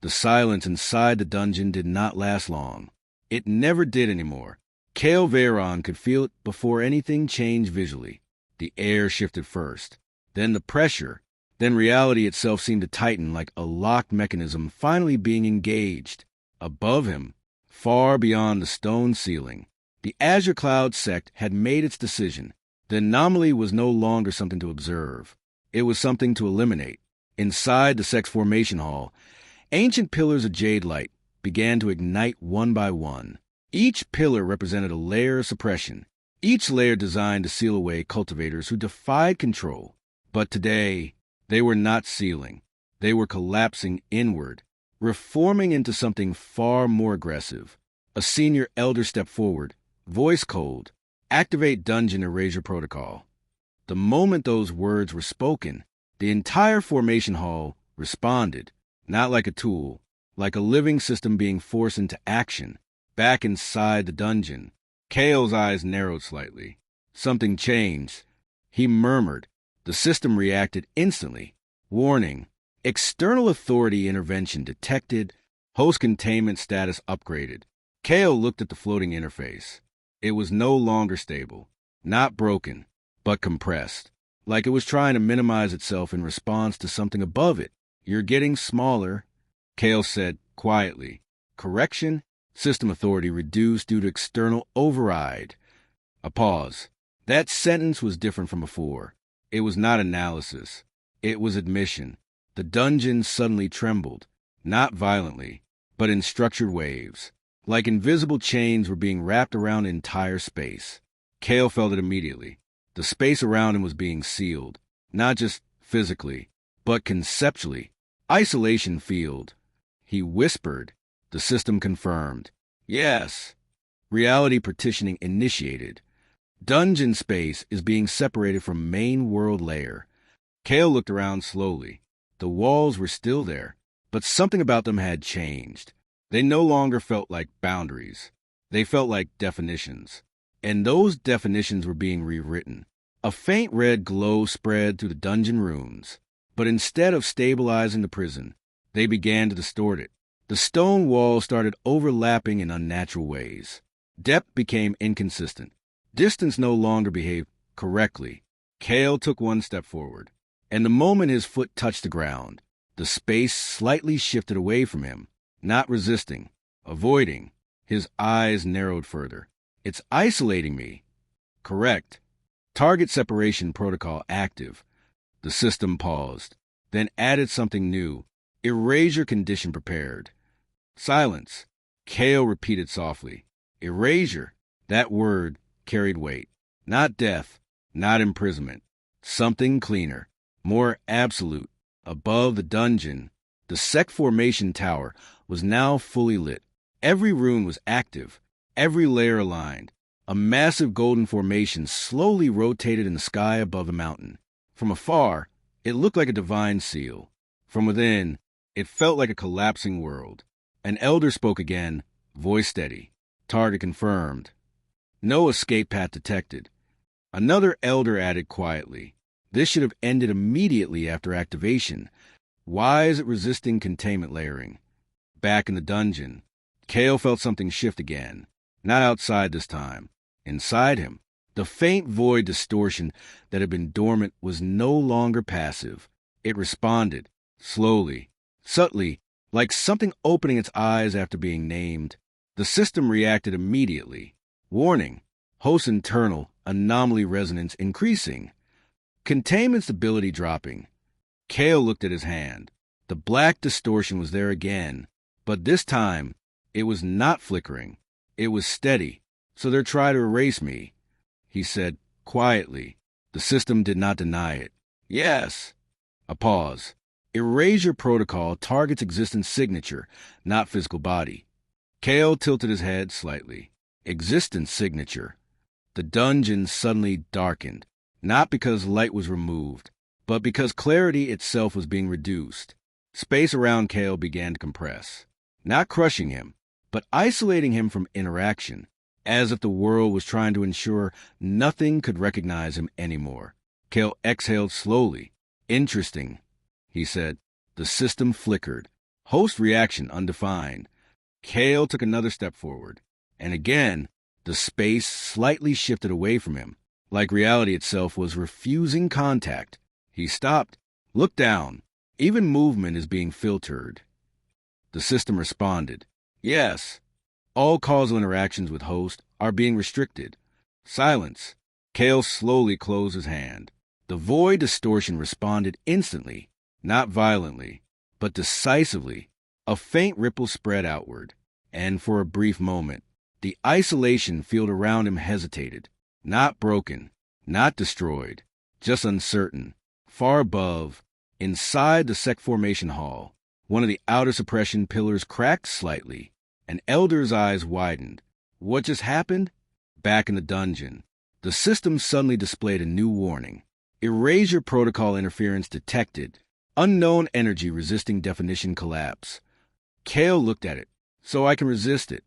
The silence inside the dungeon did not last long. It never did anymore. Kael Veyron could feel it before anything changed visually. The air shifted first, then the pressure, then reality itself seemed to tighten like a locked mechanism finally being engaged. Above him, far beyond the stone ceiling, the Azure Cloud Sect had made its decision. The anomaly was no longer something to observe. It was something to eliminate. Inside the sect's formation hall, ancient pillars of jade light began to ignite one by one. Each pillar represented a layer of suppression, each layer designed to seal away cultivators who defied control. But today, they were not sealing. They were collapsing inward, reforming into something far more aggressive. A senior elder stepped forward, voice cold, "Activate Dungeon Erasure Protocol." The moment those words were spoken, the entire formation hall responded, not like a tool, like a living system being forced into action. Back inside the dungeon, Kael's eyes narrowed slightly. Something changed. He murmured. The system reacted instantly. Warning. External authority intervention detected. Host containment status upgraded. Kael looked at the floating interface. It was no longer stable. Not broken, but compressed. Like it was trying to minimize itself in response to something above it. "You're getting smaller," Kael said quietly. Correction? System authority reduced due to external override. A pause. That sentence was different from before. It was not analysis. It was admission. The dungeon suddenly trembled, not violently, but in structured waves. Like invisible chains were being wrapped around entire space. Kael felt it immediately. The space around him was being sealed, not just physically, but conceptually. Isolation field. He whispered. The system confirmed. Yes. Reality partitioning initiated. Dungeon space is being separated from main world layer. Kael looked around slowly. The walls were still there, but something about them had changed. They no longer felt like boundaries. They felt like definitions. And those definitions were being rewritten. A faint red glow spread through the dungeon rooms, but instead of stabilizing the prison, they began to distort it. The stone walls started overlapping in unnatural ways. Depth became inconsistent. Distance no longer behaved correctly. Kael took one step forward, and the moment his foot touched the ground, the space slightly shifted away from him, not resisting, avoiding. His eyes narrowed further. "It's isolating me." "Correct. Target separation protocol active." The system paused, then added something new. "Erasure condition prepared." Silence. Kael repeated softly. Erasure. That word carried weight. Not death, not imprisonment. Something cleaner, more absolute. Above the dungeon, the sect formation tower was now fully lit. Every rune was active, every layer aligned. A massive golden formation slowly rotated in the sky above the mountain. From afar, it looked like a divine seal. From within, it felt like a collapsing world. An elder spoke again, voice steady. Target confirmed. No escape path detected. Another elder added quietly. This should have ended immediately after activation. Why is it resisting containment layering? Back in the dungeon, Kael felt something shift again. Not outside this time. Inside him, the faint void distortion that had been dormant was no longer passive. It responded, slowly, subtly, like something opening its eyes after being named. The system reacted immediately. Warning, host internal, anomaly resonance increasing. Containment stability dropping. Kael looked at his hand. The black distortion was there again, but this time, it was not flickering. It was steady. "So they're trying to erase me," he said quietly. The system did not deny it. "Yes." A pause. Erasure protocol targets existence signature, not physical body. Kael tilted his head slightly. Existence signature. The dungeon suddenly darkened, not because light was removed, but because clarity itself was being reduced. Space around Kael began to compress, not crushing him, but isolating him from interaction, as if the world was trying to ensure nothing could recognize him anymore. Kael exhaled slowly. "Interesting," he said. The system flickered. Host reaction undefined. Kael took another step forward, and again, the space slightly shifted away from him, like reality itself was refusing contact. He stopped, looked down. Even movement is being filtered. The system responded. Yes, all causal interactions with host are being restricted. Silence. Kael slowly closed his hand. The void distortion responded instantly, not violently, but decisively. A faint ripple spread outward, and for a brief moment, the isolation field around him hesitated. Not broken, not destroyed, just uncertain. Far above, inside the sect formation hall, one of the outer suppression pillars cracked slightly. An elder's eyes widened. What just happened? Back in the dungeon, the system suddenly displayed a new warning. Erasure protocol interference detected. Unknown energy resisting definition collapse. Kael looked at it. So I can resist it,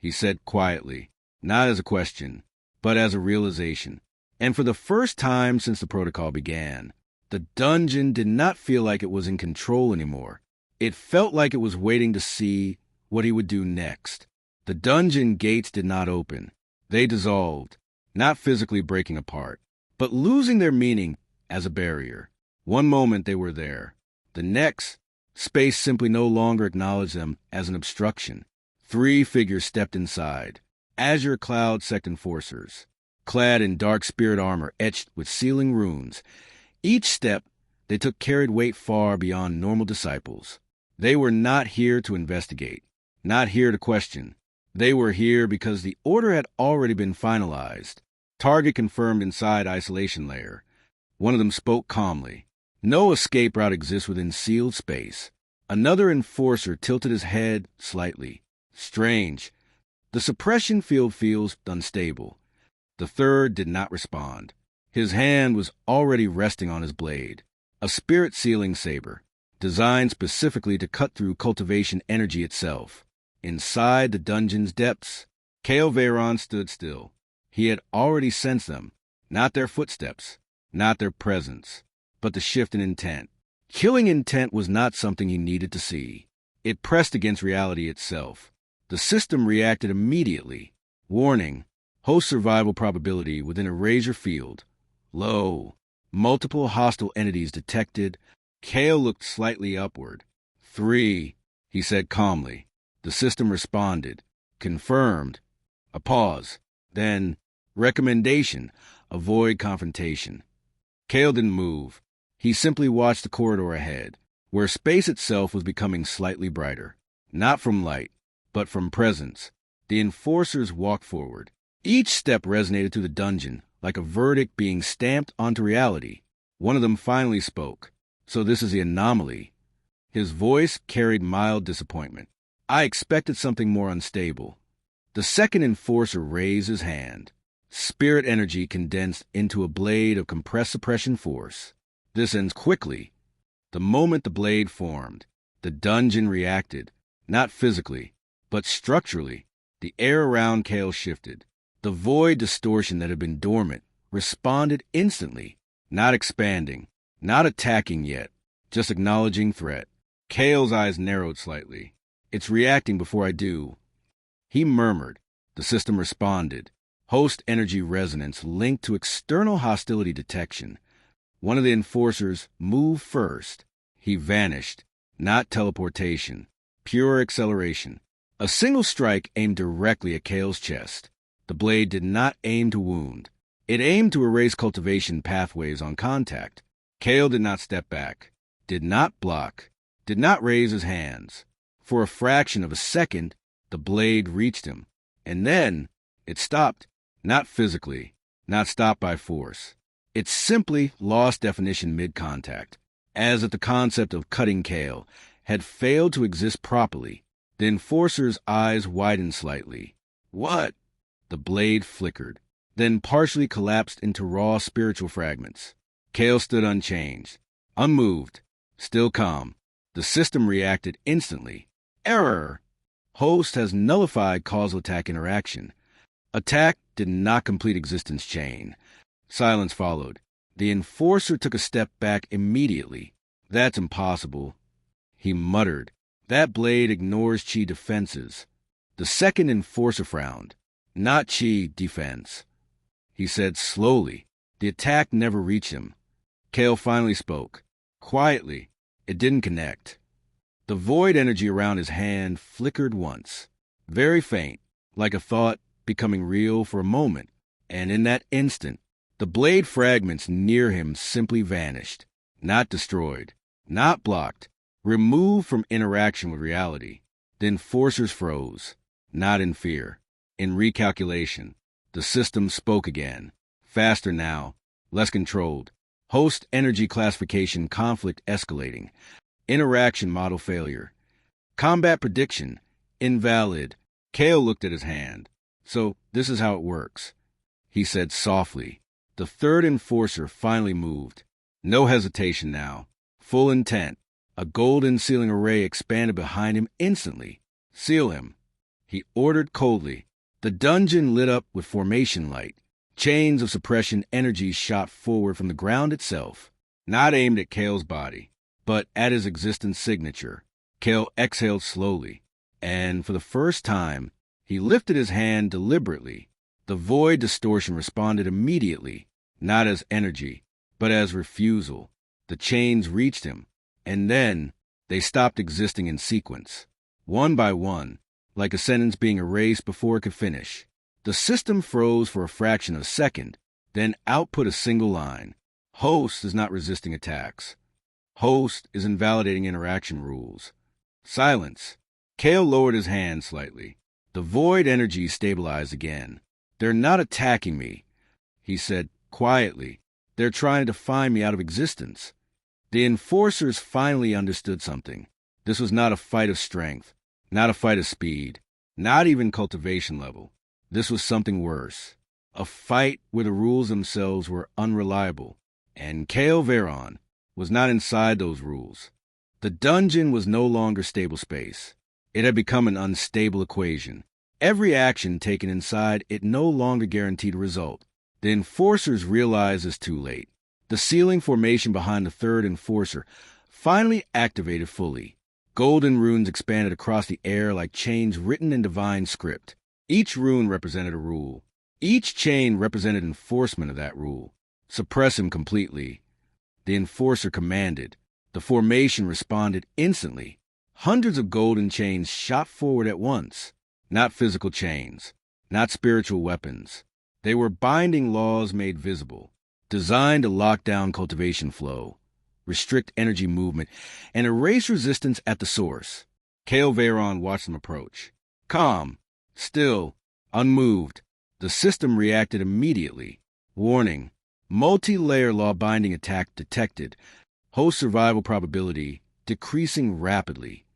he said quietly, not as a question, but as a realization. And for the first time since the protocol began, the dungeon did not feel like it was in control anymore. It felt like it was waiting to see what he would do next. The dungeon gates did not open. They dissolved, not physically breaking apart, but losing their meaning as a barrier. One moment they were there. The next, space simply no longer acknowledged them as an obstruction. 3 figures stepped inside. Azure Cloud Sect enforcers, clad in dark spirit armor etched with sealing runes. Each step they took carried weight far beyond normal disciples. They were not here to investigate, not here to question. They were here because the order had already been finalized. Target confirmed inside isolation layer. One of them spoke calmly. No escape route exists within sealed space. Another enforcer tilted his head slightly. Strange. The suppression field feels unstable. The third did not respond. His hand was already resting on his blade. A spirit sealing saber, designed specifically to cut through cultivation energy itself. Inside the dungeon's depths, Kael Veyron stood still. He had already sensed them. Not their footsteps, not their presence, but the shift in intent. Killing intent was not something he needed to see. It pressed against reality itself. The system reacted immediately. Warning, host survival probability within erasure field. Low. Multiple hostile entities detected. Kael looked slightly upward. 3, he said calmly. The system responded. Confirmed. A pause. Then, recommendation. Avoid confrontation. Kael didn't move. He simply watched the corridor ahead, where space itself was becoming slightly brighter. Not from light, but from presence. The enforcers walked forward. Each step resonated through the dungeon, like a verdict being stamped onto reality. One of them finally spoke. So this is the anomaly. His voice carried mild disappointment. I expected something more unstable. The second enforcer raised his hand. Spirit energy condensed into a blade of compressed suppression force. This ends quickly. The moment the blade formed, the dungeon reacted, not physically, but structurally. The air around Kael shifted. The void distortion that had been dormant responded instantly, not expanding, not attacking yet, just acknowledging threat. Kael's eyes narrowed slightly. It's reacting before I do. He murmured. The system responded. Host energy resonance linked to external hostility detection. One of the enforcers moved first. He vanished. Not teleportation. Pure acceleration. A single strike aimed directly at Kael's chest. The blade did not aim to wound. It aimed to erase cultivation pathways on contact. Kael did not step back. Did not block. Did not raise his hands. For a fraction of a second, the blade reached him. And then, it stopped. Not physically. Not stopped by force. It simply lost definition mid-contact, as if the concept of cutting Kael had failed to exist properly. The enforcer's eyes widened slightly. What? The blade flickered, then partially collapsed into raw spiritual fragments. Kael stood unchanged, unmoved, still calm. The system reacted instantly. Error! Host has nullified causal attack interaction. Attack did not complete existence chain. Silence followed. The enforcer took a step back immediately. That's impossible, he muttered. That blade ignores Chi defenses. The second enforcer frowned. Not Chi defense. He said slowly. The attack never reached him. Kael finally spoke. Quietly. It didn't connect. The void energy around his hand flickered once. Very faint, like a thought becoming real for a moment. And in that instant, the blade fragments near him simply vanished. Not destroyed. Not blocked. Removed from interaction with reality. The enforcers froze. Not in fear. In recalculation. The system spoke again. Faster now. Less controlled. Host energy classification conflict escalating. Interaction model failure. Combat prediction. Invalid. Kael looked at his hand. So, this is how it works. He said softly. The third enforcer finally moved. No hesitation now. Full intent. A golden sealing array expanded behind him instantly. Seal him. He ordered coldly. The dungeon lit up with formation light. Chains of suppression energy shot forward from the ground itself, not aimed at Kael's body, but at his existence signature. Kael exhaled slowly, and for the first time, he lifted his hand deliberately. The void distortion responded immediately, not as energy, but as refusal. The chains reached him, and then they stopped existing in sequence, one by one, like a sentence being erased before it could finish. The system froze for a fraction of a second, then output a single line. Host is not resisting attacks. Host is invalidating interaction rules. Silence. Kael lowered his hand slightly. The void energy stabilized again. They're not attacking me, he said quietly. They're trying to define me out of existence. The enforcers finally understood something. This was not a fight of strength, not a fight of speed, not even cultivation level. This was something worse. A fight where the rules themselves were unreliable, and Kael Veyron was not inside those rules. The dungeon was no longer stable space. It had become an unstable equation. Every action taken inside it no longer guaranteed a result. The enforcers realized this too late. The sealing formation behind the third enforcer finally activated fully. Golden runes expanded across the air like chains written in divine script. Each rune represented a rule. Each chain represented enforcement of that rule. Suppress him completely. The enforcer commanded. The formation responded instantly. Hundreds of golden chains shot forward at once. Not physical chains. Not spiritual weapons. They were binding laws made visible, designed to lock down cultivation flow, restrict energy movement, and erase resistance at the source. Kael Veyron watched them approach. Calm. Still, unmoved, the system reacted immediately. Warning. Multi-layer law-binding attack detected. Host survival probability decreasing rapidly.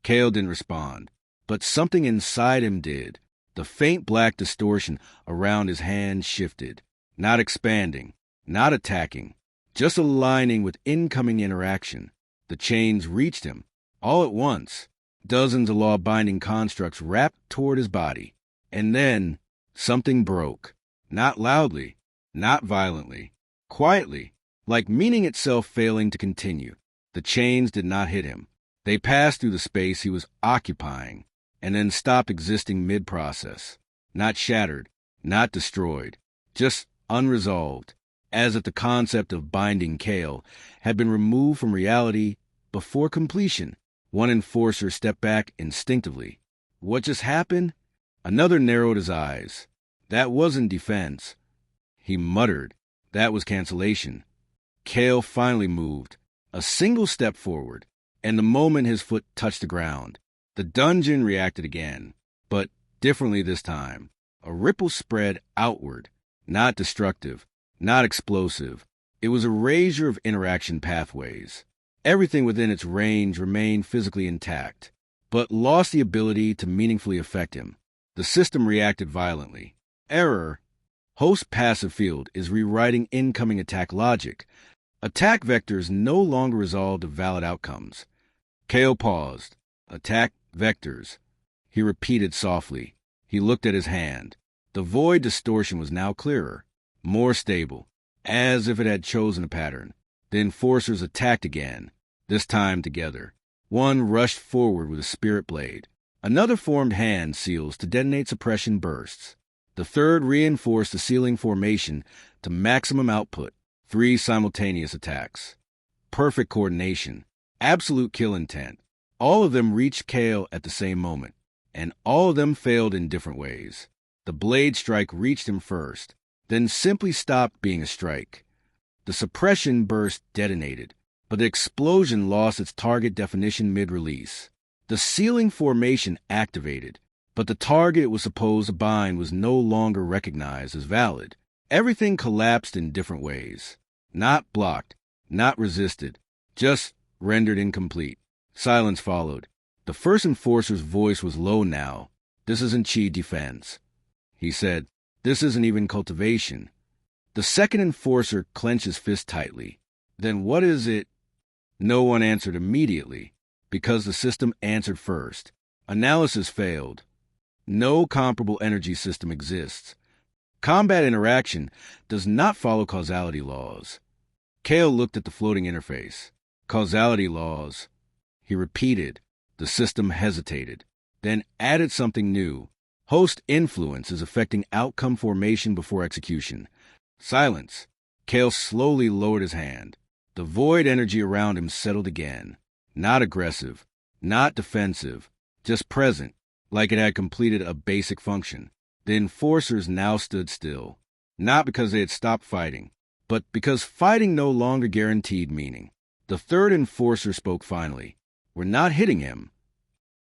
Kael didn't respond, but something inside him did. The faint black distortion around his hand shifted, not expanding, not attacking, just aligning with incoming interaction. The chains reached him, all at once. Dozens of law-binding constructs wrapped toward his body. And then, something broke. Not loudly, not violently, quietly, like meaning itself failing to continue. The chains did not hit him. They passed through the space he was occupying, and then stopped existing mid-process. Not shattered, not destroyed, just unresolved, as if the concept of binding Kael had been removed from reality before completion. One enforcer stepped back instinctively. What just happened? Another narrowed his eyes. That wasn't defense. He muttered. That was cancellation. Kael finally moved, a single step forward, and the moment his foot touched the ground, the dungeon reacted again, but differently this time. A ripple spread outward, not destructive, not explosive. It was a erasure of interaction pathways. Everything within its range remained physically intact, but lost the ability to meaningfully affect him. The system reacted violently. Error. Host passive field is rewriting incoming attack logic. Attack vectors no longer resolve to valid outcomes. Kael paused. Attack vectors. He repeated softly. He looked at his hand. The void distortion was now clearer, more stable, as if it had chosen a pattern. The enforcers attacked again, this time together. One rushed forward with a spirit blade. Another formed hand seals to detonate suppression bursts. The third reinforced the sealing formation to maximum output. 3 simultaneous attacks. Perfect coordination. Absolute kill intent. All of them reached Kael at the same moment, and all of them failed in different ways. The blade strike reached him first, then simply stopped being a strike. The suppression burst detonated, but the explosion lost its target definition mid-release. The sealing formation activated, but the target it was supposed to bind was no longer recognized as valid. Everything collapsed in different ways. Not blocked, not resisted, just rendered incomplete. Silence followed. The first enforcer's voice was low now. "This isn't chi defense," he said. "This isn't even cultivation." The second enforcer clenched his fist tightly. "Then what is it?" No one answered immediately, because the system answered first. Analysis failed. No comparable energy system exists. Combat interaction does not follow causality laws. Kael looked at the floating interface. Causality laws. He repeated. The system hesitated, then added something new. Host influence is affecting outcome formation before execution. Silence. Kael slowly lowered his hand. The void energy around him settled again. Not aggressive, not defensive, just present, like it had completed a basic function. The enforcers now stood still, not because they had stopped fighting, but because fighting no longer guaranteed meaning. The third enforcer spoke finally. "We're not hitting him,"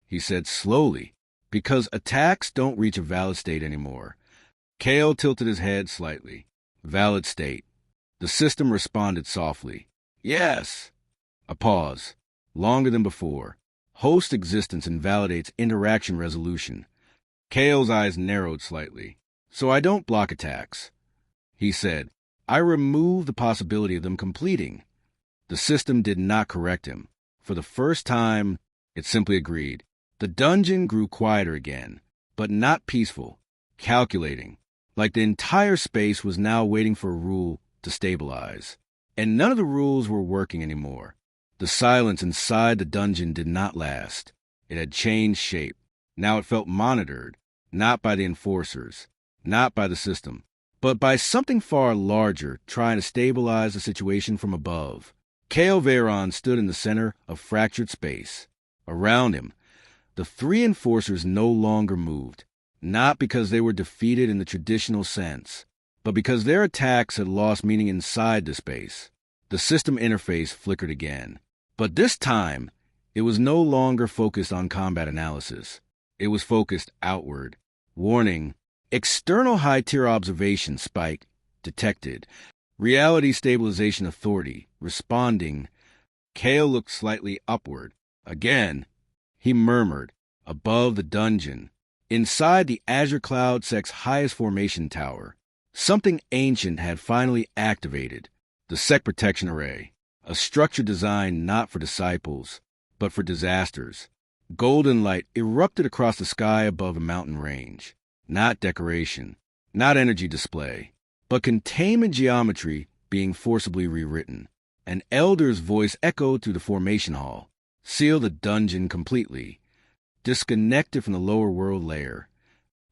he said slowly, "because attacks don't reach a valid state anymore." Kael tilted his head slightly. "Valid state." The system responded softly. "Yes." A pause, longer than before. Host existence invalidates interaction resolution. Kael's eyes narrowed slightly. "So I don't block attacks," he said. "I remove the possibility of them completing." The system did not correct him. For the first time, it simply agreed. The dungeon grew quieter again, but not peaceful, calculating, like the entire space was now waiting for a rule to stabilize. And none of the rules were working anymore. The silence inside the dungeon did not last. It had changed shape. Now it felt monitored, not by the enforcers, not by the system, but by something far larger trying to stabilize the situation from above. Kael Veyron stood in the center of fractured space. Around him, the 3 enforcers no longer moved, not because they were defeated in the traditional sense, but because their attacks had lost meaning inside the space. The system interface flickered again. But this time, it was no longer focused on combat analysis. It was focused outward. Warning, external high-tier observation spike detected. Reality Stabilization Authority responding. Kael looked slightly upward. Again, he murmured, above the dungeon, inside the Azure Cloud Sect's highest formation tower. Something ancient had finally activated. The Sect Protection Array, a structure designed not for disciples, but for disasters. Golden light erupted across the sky above a mountain range. Not decoration, not energy display, but containment geometry being forcibly rewritten. An elder's voice echoed through the formation hall. Seal the dungeon completely. Disconnected from the lower world layer.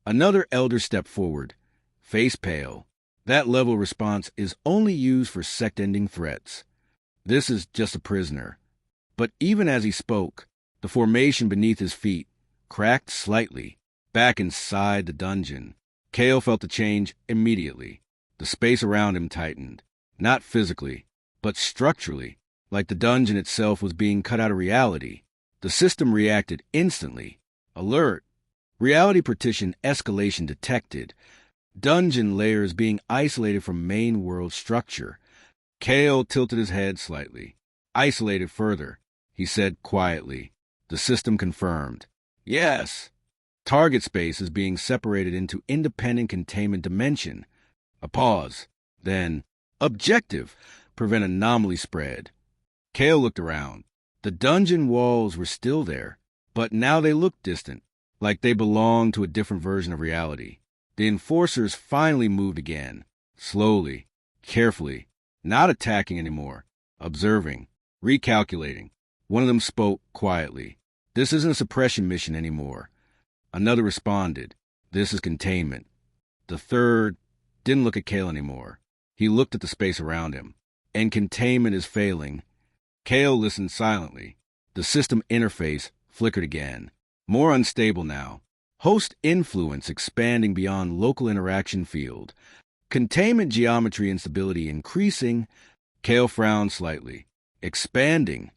Another elder stepped forward, face pale. That level response is only used for sect-ending threats. This is just a prisoner. But even as he spoke, the formation beneath his feet cracked slightly, back inside the dungeon. Kael felt the change immediately. The space around him tightened, not physically, but structurally, like the dungeon itself was being cut out of reality. The system reacted instantly. Alert. Reality partition escalation detected. Dungeon layers being isolated from main world structure. Kael tilted his head slightly. Isolated further, he said quietly. The system confirmed. Yes. Target space is being separated into independent containment dimension. A pause. Then, objective. Prevent anomaly spread. Kael looked around. The dungeon walls were still there, but now they looked distant, like they belonged to a different version of reality. The enforcers finally moved again, slowly, carefully, not attacking anymore, observing, recalculating. One of them spoke quietly. "This isn't a suppression mission anymore." Another responded, "This is containment." The third didn't look at Kael anymore. He looked at the space around him. "And containment is failing." Kael listened silently. The system interface flickered again. More unstable now. Host influence expanding beyond local interaction field. Containment geometry instability increasing. Kael frowned slightly. "Expanding,"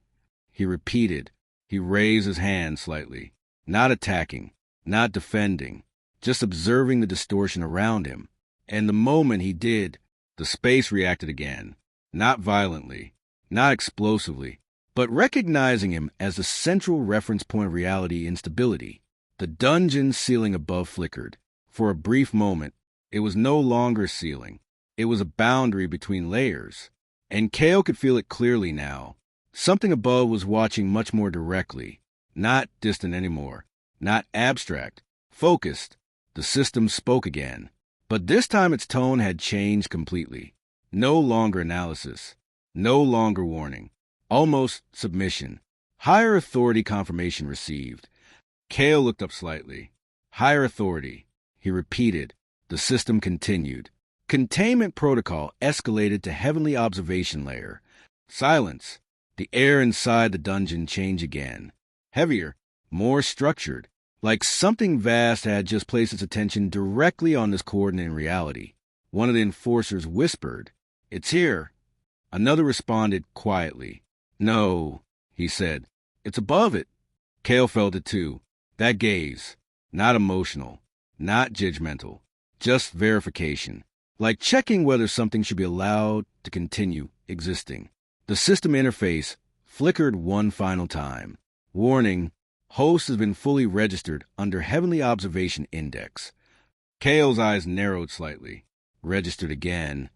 he repeated. He raised his hand slightly. Not attacking, not defending, just observing the distortion around him. And the moment he did, the space reacted again. Not violently, not explosively, but recognizing him as the central reference point of reality instability. The dungeon ceiling above flickered. For a brief moment, it was no longer a ceiling. It was a boundary between layers. And Kael could feel it clearly now. Something above was watching much more directly. Not distant anymore. Not abstract. Focused. The system spoke again. But this time its tone had changed completely. No longer analysis. No longer warning. Almost submission. Higher authority confirmation received. Kael looked up slightly. "Higher authority," he repeated. The system continued. Containment protocol escalated to heavenly observation layer. Silence. The air inside the dungeon changed again. Heavier, more structured, like something vast had just placed its attention directly on this coordinate in reality. One of the enforcers whispered, "It's here." Another responded quietly. "No," he said. "It's above it." Kael felt it too. That gaze. Not emotional. Not judgmental. Just verification. Like checking whether something should be allowed to continue existing. The system interface flickered one final time. Warning, host has been fully registered under Heavenly Observation Index. Kael's eyes narrowed slightly. "Registered again,"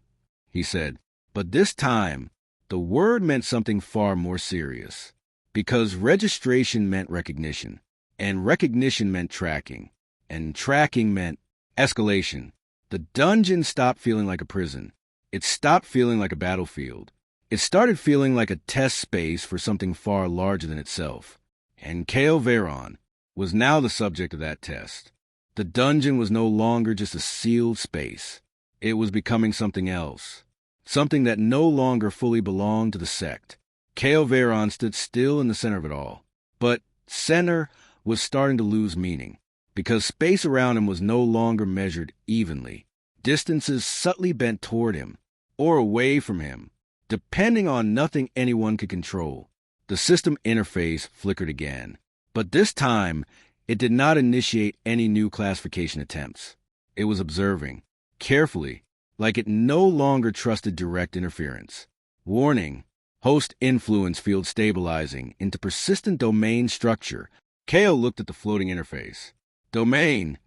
he said. But this time, the word meant something far more serious. Because registration meant recognition, and recognition meant tracking, and tracking meant escalation. The dungeon stopped feeling like a prison. It stopped feeling like a battlefield. It started feeling like a test space for something far larger than itself. And Kael Veyron was now the subject of that test. The dungeon was no longer just a sealed space. It was becoming something else. Something that no longer fully belonged to the sect. Kael Veyron stood still in the center of it all. But center was starting to lose meaning. Because space around him was no longer measured evenly. Distances subtly bent toward him, or away from him, depending on nothing anyone could control. The system interface flickered again. But this time, it did not initiate any new classification attempts. It was observing, carefully, like it no longer trusted direct interference. Warning, host influence field stabilizing into persistent domain structure. Kael looked at the floating interface. "Domain,"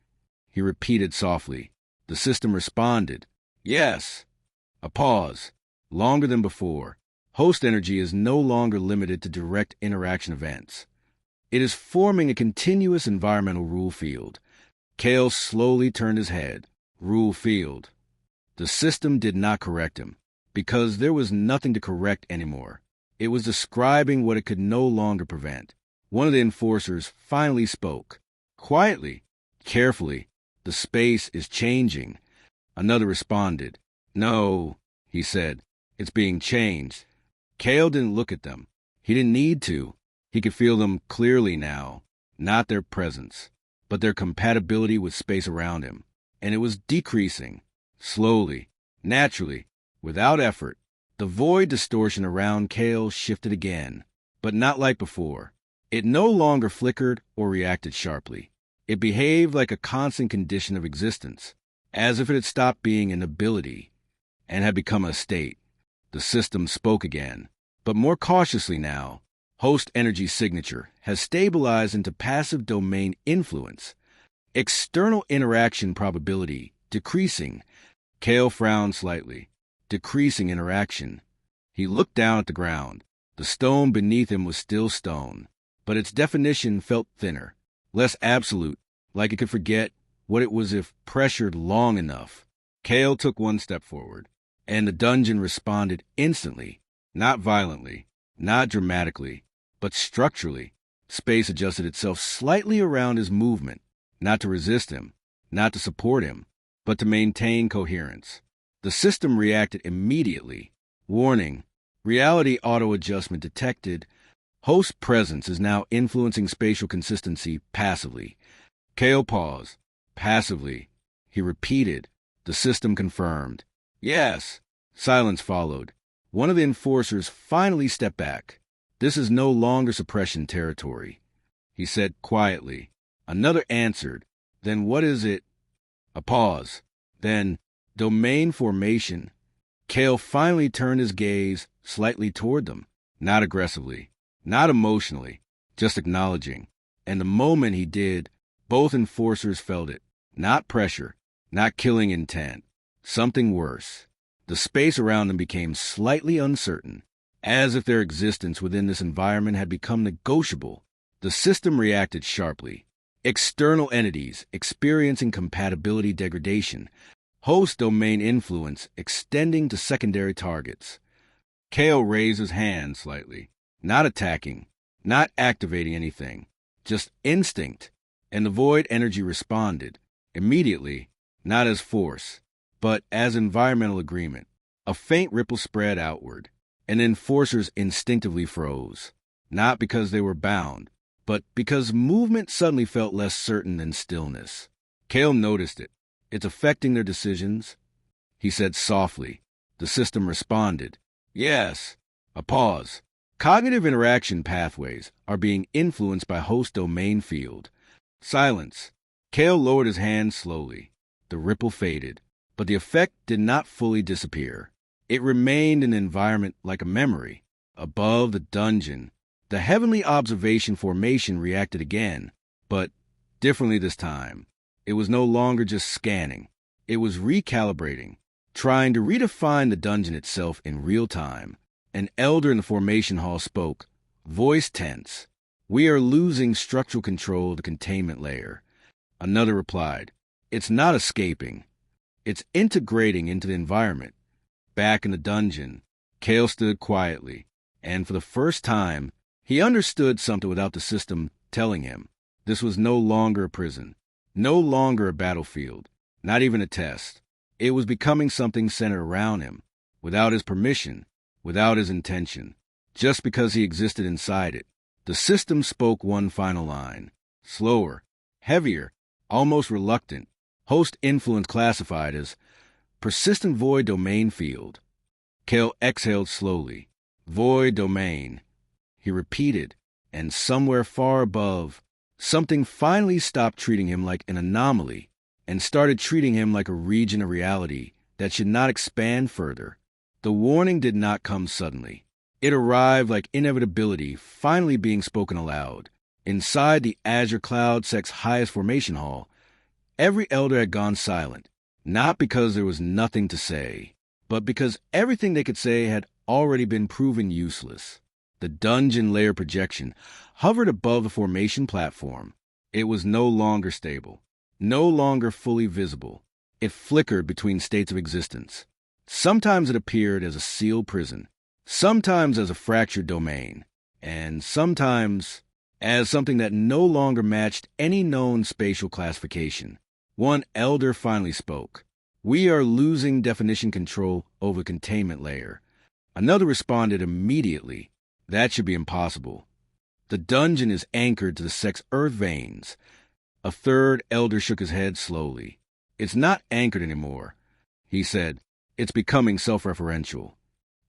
he repeated softly. The system responded, "Yes." A pause, longer than before. Host energy is no longer limited to direct interaction events. It is forming a continuous environmental rule field. Kael slowly turned his head. Rule field. The system did not correct him, because there was nothing to correct anymore. It was describing what it could no longer prevent. One of the enforcers finally spoke. Quietly, carefully, "The space is changing." Another responded. "No," he said, "it's being changed." Kael didn't look at them. He didn't need to. He could feel them clearly now. Not their presence, but their compatibility with space around him. And it was decreasing. Slowly, naturally, without effort. The void distortion around Kael shifted again, but not like before. It no longer flickered or reacted sharply. It behaved like a constant condition of existence, as if it had stopped being an ability and had become a state. The system spoke again, but more cautiously now. Host energy signature has stabilized into passive domain influence. External interaction probability decreasing. Kael frowned slightly. Decreasing interaction. He looked down at the ground. The stone beneath him was still stone, but its definition felt thinner, less absolute, like it could forget what it was if pressured long enough. Kael took one step forward, and the dungeon responded instantly, not violently, not dramatically, But structurally, space adjusted itself slightly around his movement, not to resist him, not to support him, but to maintain coherence. The system reacted immediately. Warning, reality auto-adjustment detected. Host presence is now influencing spatial consistency passively. Kael paused. Passively. He repeated. The system confirmed. Yes. Silence followed. One of the enforcers finally stepped back. This is no longer suppression territory, he said quietly. Another answered. Then what is it? A pause. Then, domain formation. Kael finally turned his gaze slightly toward them, not aggressively, not emotionally, just acknowledging. And the moment he did, both enforcers felt it. Not pressure, not killing intent. Something worse. The space around them became slightly uncertain, as if their existence within this environment had become negotiable. The system reacted sharply. External entities experiencing compatibility degradation, host domain influence extending to secondary targets. Kael raised his hand slightly, not attacking, not activating anything, just instinct, and the void energy responded, immediately, not as force, but as environmental agreement. A faint ripple spread outward, and enforcers instinctively froze, not because they were bound, but because movement suddenly felt less certain than stillness. Kael noticed it. It's affecting their decisions, he said softly. The system responded. Yes. A pause. Cognitive interaction pathways are being influenced by host domain field. Silence. Kael lowered his hand slowly. The ripple faded, but the effect did not fully disappear. It remained an environment like a memory. Above the dungeon, the heavenly observation formation reacted again, but differently this time. It was no longer just scanning. It was recalibrating, trying to redefine the dungeon itself in real time. An elder in the formation hall spoke, voice tense. We are losing structural control of the containment layer. Another replied, it's not escaping. It's integrating into the environment. Back in the dungeon, Kael stood quietly, and for the first time, he understood something without the system telling him. This was no longer a prison, no longer a battlefield, not even a test. It was becoming something centered around him, without his permission, without his intention, just because he existed inside it. The system spoke one final line, slower, heavier, almost reluctant. Host influence classified as persistent void domain field. Kael exhaled slowly. Void domain. He repeated, and somewhere far above, something finally stopped treating him like an anomaly and started treating him like a region of reality that should not expand further. The warning did not come suddenly. It arrived like inevitability finally being spoken aloud. Inside the Azure Cloud Sect's highest formation hall, every elder had gone silent, not because there was nothing to say, but because everything they could say had already been proven useless. The dungeon layer projection hovered above the formation platform. It was no longer stable, no longer fully visible. It flickered between states of existence. Sometimes it appeared as a sealed prison, sometimes as a fractured domain, and sometimes as something that no longer matched any known spatial classification. One elder finally spoke. We are losing definition control over the containment layer. Another responded immediately. That should be impossible. The dungeon is anchored to the sect's earth veins. A third elder shook his head slowly. It's not anchored anymore, he said. It's becoming self-referential.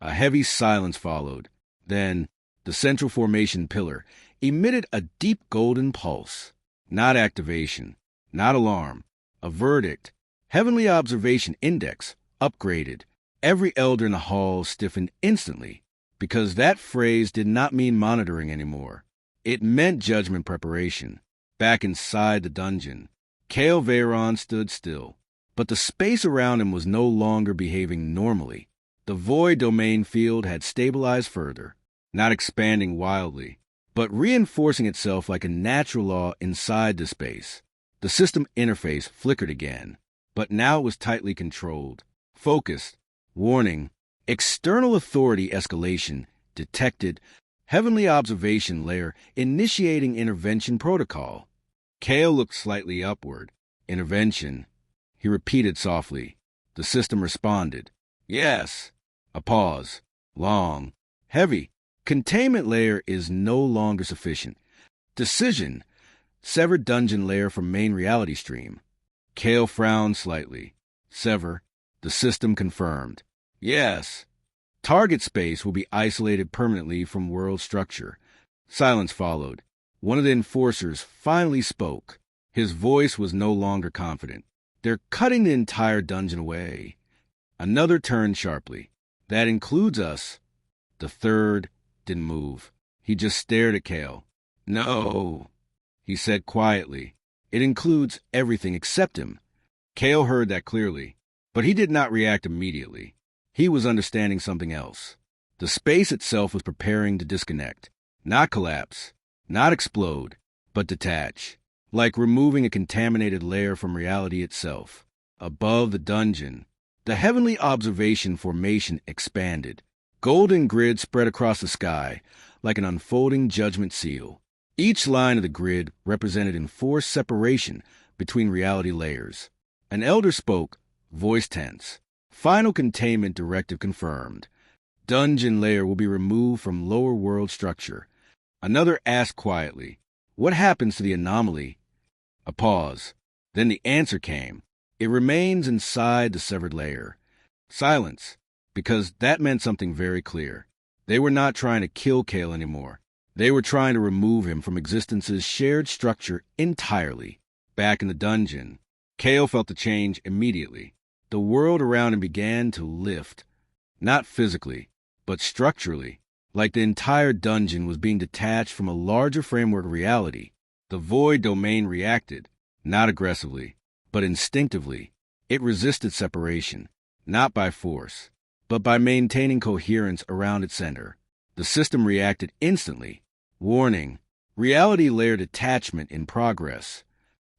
A heavy silence followed. Then, the central formation pillar emitted a deep golden pulse. Not activation, not alarm. A verdict. Heavenly Observation Index upgraded. Every elder in the hall stiffened instantly, because that phrase did not mean monitoring anymore. It meant judgment preparation. Back inside the dungeon, Kael Veyron stood still, but the space around him was no longer behaving normally. The void domain field had stabilized further, not expanding wildly, but reinforcing itself like a natural law inside the space. The system interface flickered again, but now it was tightly controlled, focused. Warning, external authority escalation detected. Heavenly observation layer initiating intervention protocol. Kael looked slightly upward. Intervention. He repeated softly. The system responded. Yes. A pause. Long. Heavy. Containment layer is no longer sufficient. Decision. Severed dungeon layer from main reality stream. Kael frowned slightly. Sever. The system confirmed. Yes. Target space will be isolated permanently from world structure. Silence followed. One of the enforcers finally spoke. His voice was no longer confident. They're cutting the entire dungeon away. Another turned sharply. That includes us. The third didn't move. He just stared at Kael. No, he said quietly. It includes everything except him. Kael heard that clearly, but he did not react immediately. He was understanding something else. The space itself was preparing to disconnect. Not collapse, not explode, but detach. Like removing a contaminated layer from reality itself. Above the dungeon, the heavenly observation formation expanded. Golden grid spread across the sky like an unfolding judgment seal. Each line of the grid represented enforced separation between reality layers. An elder spoke, voice tense. Final containment directive confirmed. Dungeon layer will be removed from lower world structure. Another asked quietly, what happens to the anomaly? A pause. Then the answer came. It remains inside the severed layer. Silence, because that meant something very clear. They were not trying to kill Kael anymore. They were trying to remove him from existence's shared structure entirely. Back in the dungeon, Kael felt the change immediately. The world around him began to lift, not physically, but structurally, like the entire dungeon was being detached from a larger framework of reality. The void domain reacted, not aggressively, but instinctively. It resisted separation, not by force, but by maintaining coherence around its center. The system reacted instantly. Warning, reality layer detachment in progress.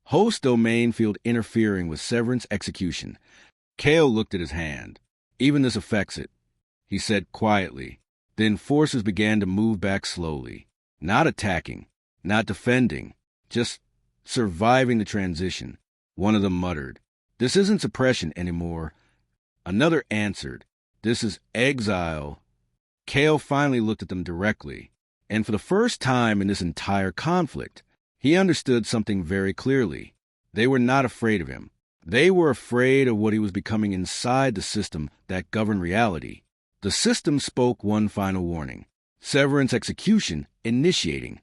Host domain field interfering with severance execution. Kael looked at his hand. Even this affects it, he said quietly. The enforcers began to move back slowly, not attacking, not defending, just surviving the transition. One of them muttered, "This isn't suppression anymore." Another answered, "This is exile." Kael finally looked at them directly, and for the first time in this entire conflict, he understood something very clearly. They were not afraid of him. They were afraid of what he was becoming inside the system that governed reality. The system spoke one final warning. Severance execution initiating.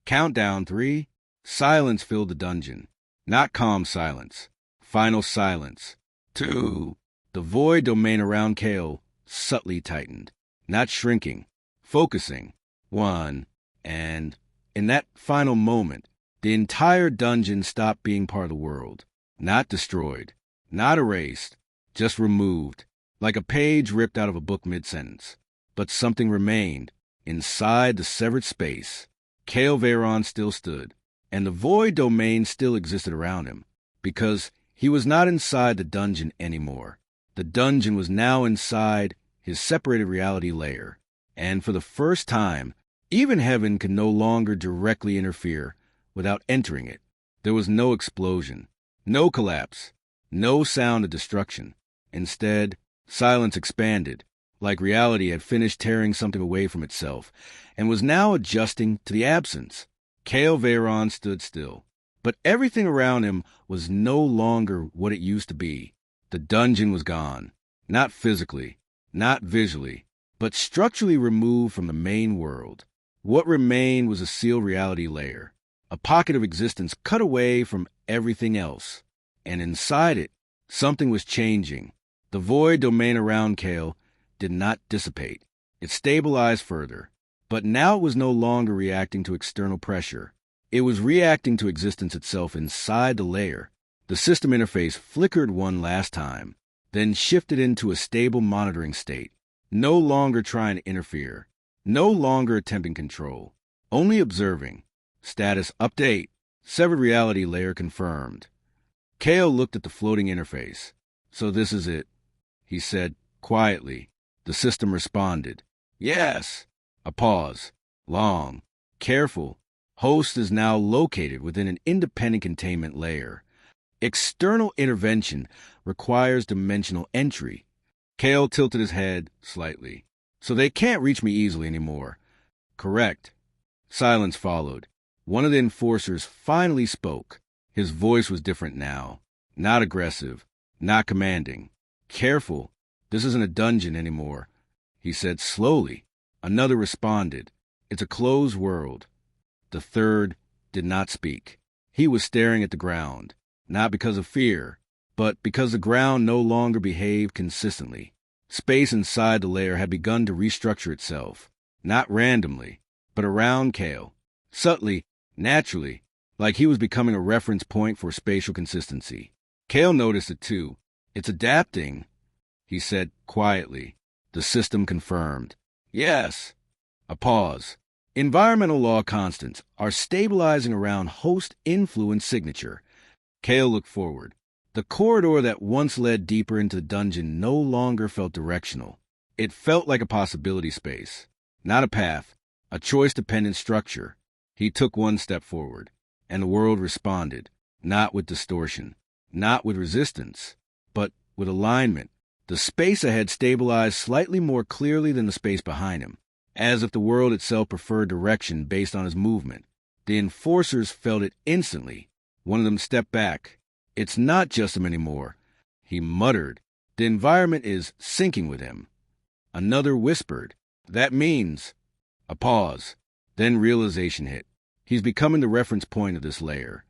Countdown 3. Silence filled the dungeon. Not calm silence. Final silence. 2. The void domain around Kael subtly tightened. Not shrinking. Focusing. 1. And in that final moment, the entire dungeon stopped being part of the world. Not destroyed. Not erased. Just removed. Like a page ripped out of a book mid-sentence. But something remained. Inside the severed space, Kael Veyron still stood, and the void domain still existed around him, because he was not inside the dungeon anymore. The dungeon was now inside his separated reality layer, and for the first time, even heaven could no longer directly interfere without entering it. There was no explosion, no collapse, no sound of destruction. Instead, silence expanded, like reality had finished tearing something away from itself, and was now adjusting to the absence. Kael Veyron stood still, but everything around him was no longer what it used to be. The dungeon was gone, not physically, not visually, but structurally removed from the main world. What remained was a sealed reality layer, a pocket of existence cut away from everything else. And inside it, something was changing. The void domain around Kael did not dissipate. It stabilized further, but now it was no longer reacting to external pressure. It was reacting to existence itself inside the layer. The system interface flickered one last time, then shifted into a stable monitoring state, no longer trying to interfere, no longer attempting control, only observing. Status update. Severed reality layer confirmed. Kael looked at the floating interface. So this is it, he said quietly. The system responded. Yes. A pause. long, careful. Host is now located within an independent containment layer. External intervention requires dimensional entry. Kael tilted his head slightly. So they can't reach me easily anymore. Correct. Silence followed. One of the enforcers finally spoke. His voice was different now. Not aggressive, not commanding. Careful. This isn't a dungeon anymore, he said slowly. Another responded. It's a closed world. The third did not speak. He was staring at the ground, not because of fear, but because the ground no longer behaved consistently. Space inside the layer had begun to restructure itself, not randomly, but around Kael, subtly, naturally, like he was becoming a reference point for spatial consistency. Kael noticed it too. It's adapting, he said quietly. The system confirmed. Yes. A pause. Environmental law constants are stabilizing around host influence signature. Kael looked forward. The corridor that once led deeper into the dungeon no longer felt directional. It felt like a possibility space, not a path, a choice-dependent structure. He took one step forward, and the world responded, not with distortion, not with resistance, but with alignment. The space ahead stabilized slightly more clearly than the space behind him, as if the world itself preferred direction based on his movement. The enforcers felt it instantly. One of them stepped back. It's not just him anymore, he muttered. The environment is syncing with him. Another whispered. That means... A pause. Then realization hit. He's becoming the reference point of this layer.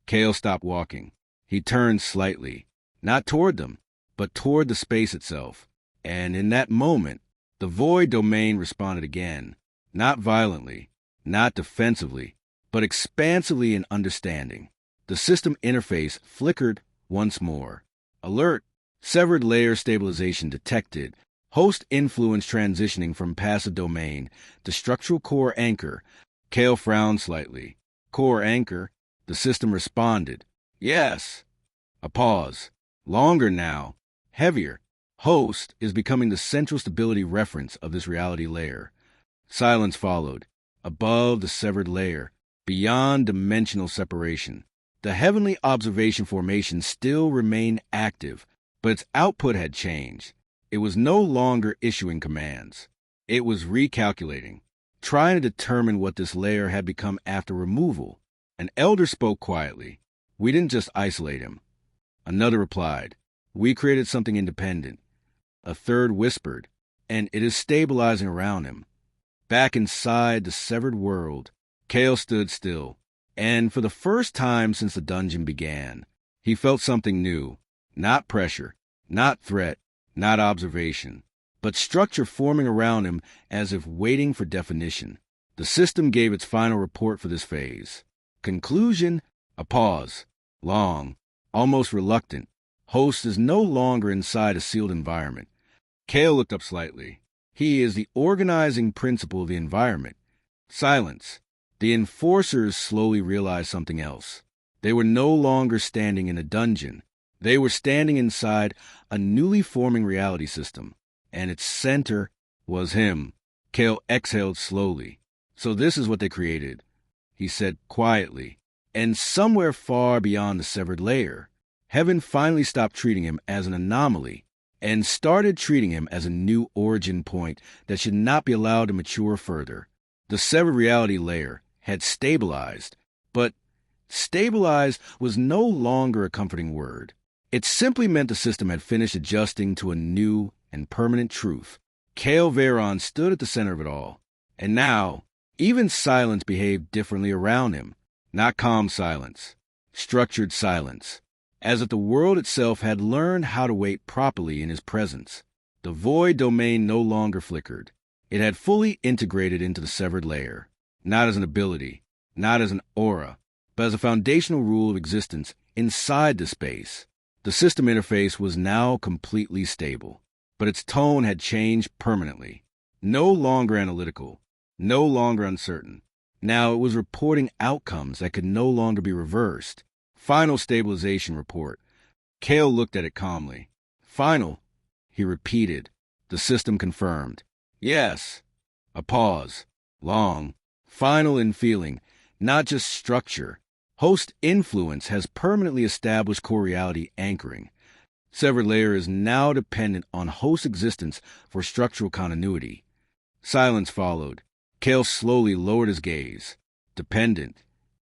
Kael stopped walking. He turned slightly, not toward them, but toward the space itself. And in that moment, the void domain responded again, not violently, not defensively, but expansively in understanding. The system interface flickered once more. Alert! Severed layer stabilization detected. Host influence transitioning from passive domain to structural core anchor. Kael frowned slightly. Core anchor? The system responded. Yes. A pause. Longer now. Heavier. Host is becoming the central stability reference of this reality layer. Silence followed. Above the severed layer, beyond dimensional separation, the heavenly observation formation still remained active, but its output had changed. It was no longer issuing commands. It was recalculating, trying to determine what this layer had become after removal. An elder spoke quietly. We didn't just isolate him. Another replied. We created something independent. A third whispered, and it is stabilizing around him. Back inside the severed world, Kael stood still, and for the first time since the dungeon began, he felt something new. Not pressure, not threat, not observation, but structure forming around him as if waiting for definition. The system gave its final report for this phase. Conclusion, a pause. Long, almost reluctant. Host is no longer inside a sealed environment. Kael looked up slightly. He is the organizing principle of the environment. Silence. The enforcers slowly realized something else. They were no longer standing in a dungeon. They were standing inside a newly forming reality system, and its center was him. Kael exhaled slowly. So this is what they created, he said quietly. And somewhere far beyond the severed layer, heaven finally stopped treating him as an anomaly and started treating him as a new origin point that should not be allowed to mature further. The severed reality layer had stabilized, but stabilized was no longer a comforting word. It simply meant the system had finished adjusting to a new and permanent truth. Kael Veyron stood at the center of it all, and now even silence behaved differently around him. Not calm silence, structured silence, as if the world itself had learned how to wait properly in his presence. The void domain no longer flickered. It had fully integrated into the severed layer, not as an ability, not as an aura, but as a foundational rule of existence inside the space. The system interface was now completely stable, but its tone had changed permanently. No longer analytical, no longer uncertain. Now it was reporting outcomes that could no longer be reversed. Final stabilization report. Kael looked at it calmly. Final, he repeated. The system confirmed. Yes. A pause. Long. Final in feeling, not just structure. Host influence has permanently established core reality anchoring. Severed layer is now dependent on host existence for structural continuity. Silence followed. Kael slowly lowered his gaze. Dependent,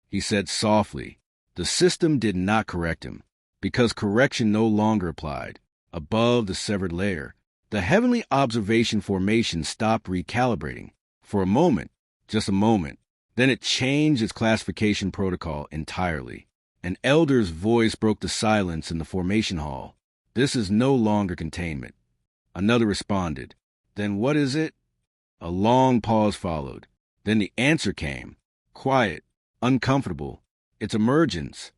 he said softly. The system did not correct him, because correction no longer applied. Above the severed layer, the heavenly observation formation stopped recalibrating. For a moment, just a moment, then it changed its classification protocol entirely. An elder's voice broke the silence in the formation hall. This is no longer containment. Another responded. Then what is it? A long pause followed. Then the answer came. Quiet, uncomfortable. It's emergence.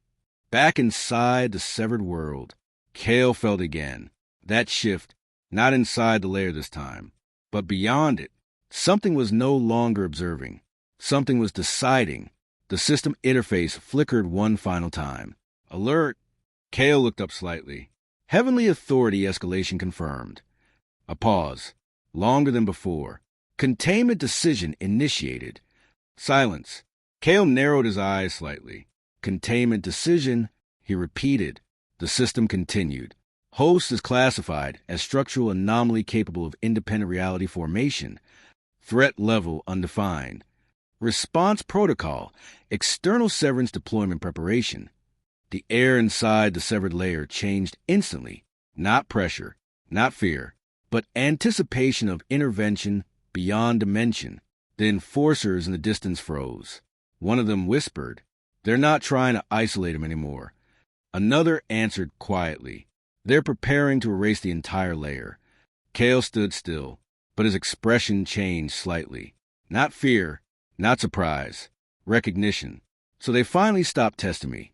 Back inside the severed world, Kael felt again. That shift, not inside the layer this time, but beyond it. Something was no longer observing. Something was deciding. The system interface flickered one final time. Alert! Kael looked up slightly. Heavenly Authority escalation confirmed. A pause. Longer than before. Containment decision initiated. Silence. Kael narrowed his eyes slightly. Containment decision, he repeated. The system continued. Host is classified as structural anomaly capable of independent reality formation. Threat level undefined. Response protocol, external severance deployment preparation. The air inside the severed layer changed instantly. Not pressure, not fear, but anticipation of intervention beyond dimension. The enforcers in the distance froze. One of them whispered, "They're not trying to isolate him anymore." Another answered quietly, "They're preparing to erase the entire layer." Kael stood still, but his expression changed slightly. Not fear, not surprise, recognition. "So they finally stopped testing me,"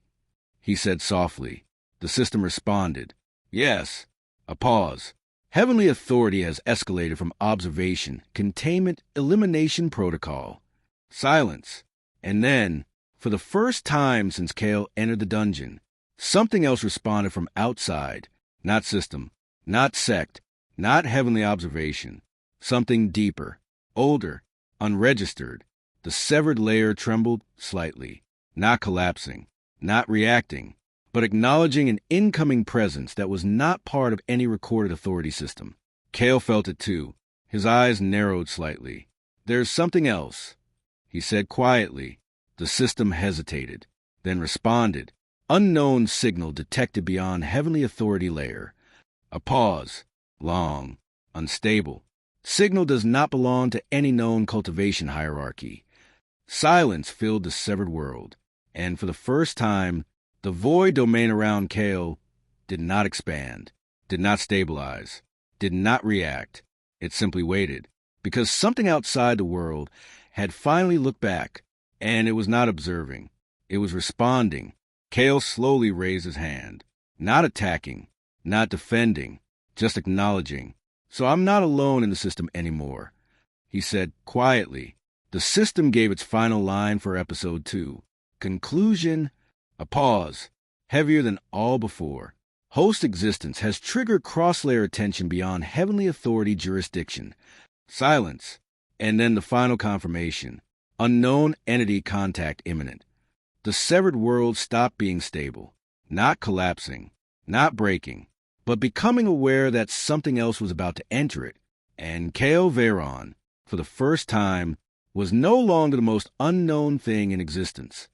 he said softly. The system responded, "Yes." A pause. Heavenly Authority has escalated from observation, containment, elimination protocol. Silence. And then, for the first time since Kael entered the dungeon, something else responded from outside. Not system, not sect, not heavenly observation. Something deeper, older, unregistered. The severed layer trembled slightly, not collapsing, not reacting, but acknowledging an incoming presence that was not part of any recorded authority system. Kael felt it too. His eyes narrowed slightly. "There's something else," he said quietly. The system hesitated, then responded. Unknown signal detected beyond heavenly authority layer. A pause. Long. Unstable. Signal does not belong to any known cultivation hierarchy. Silence filled the severed world, and for the first time, the void domain around Kael did not expand, did not stabilize, did not react. It simply waited, because something outside the world had finally looked back, and it was not observing. It was responding. Kael slowly raised his hand, not attacking, not defending, just acknowledging. "So I'm not alone in the system anymore," he said quietly. The system gave its final line for episode 2. Conclusion. A pause, heavier than all before. Host existence has triggered cross-layer attention beyond heavenly authority jurisdiction. Silence. And then the final confirmation. Unknown entity contact imminent. The severed world stopped being stable, not collapsing, not breaking, but becoming aware that something else was about to enter it. And Kael Veyron, for the first time, was no longer the most unknown thing in existence.